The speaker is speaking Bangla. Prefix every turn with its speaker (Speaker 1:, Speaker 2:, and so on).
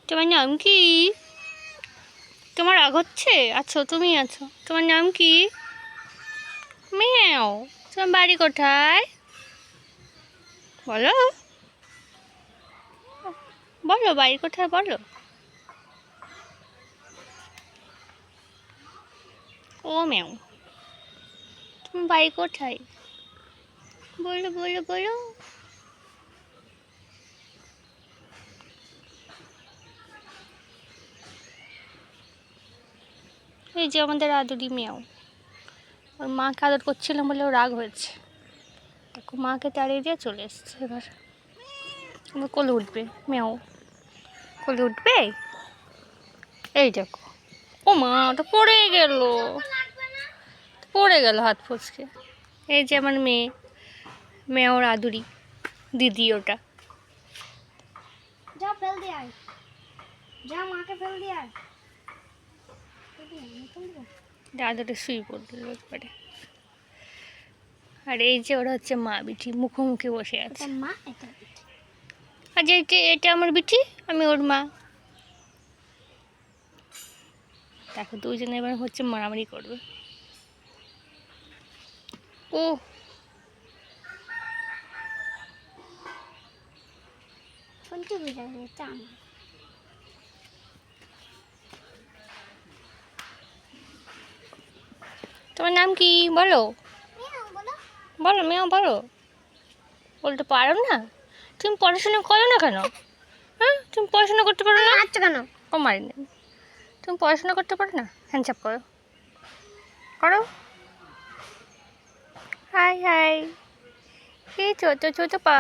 Speaker 1: তোমার নাম কি? তোমার রাগ হচ্ছে? আছো, তুমি আছো। তোমার নাম কি? মিয়াও। তোমার বাড়ি কোথায়? বলো, বলো বাড়ি কোথায় বলো। ও ম্যাও, তোমার বাড়ি কোথায়? বলো বলো বলো। এই যে আমাদের আদুরি মেয়াও, ওর মাকে আদর করছিলাম বলে ও রাগ হয়েছে, দেখো মাকে তাড়িয়ে দিয়ে চলে এসছে। এবার কোলে উঠবে মেয়াও, কোলে উঠবে। এই দেখো, ও মা, ওটা পড়ে গেল, পড়ে গেল হাত ফসকে। এই যে আমার মেয়ে, মেয়ের আদুরি দিদি ওটা।
Speaker 2: যা ফেল দিয়ে আয়, যা মাকে ফেল দিয়ে আয়।
Speaker 1: দাদাটা শুয়ে পড়লো একবারে। আর এই যে ওরা হচ্ছে মা বিটি, মুখোমুখি বসে আছে।
Speaker 2: মা এটা
Speaker 1: আর যে এটা আমার বিটি, আমি ওর মা। দেখো দুইজনে এবার হচ্ছে মারামারি করবে। ও
Speaker 2: কোনটি বুঝা এটা আমার।
Speaker 1: তোমার নাম কি বলো?
Speaker 2: বলো
Speaker 1: বলো মেয়েও বলো। বলতে পারো না? তুমি পড়াশোনা করো না কেন? হ্যাঁ, তুমি পড়াশোনা করতে পারো না?
Speaker 2: আচ্ছা কেন?
Speaker 1: ও মারিনি। তুমি পড়াশোনা করতে পারো না? হ্যান্ডসাপ করো, করো। হাই হাই, এই ছোটো ছোটো পা।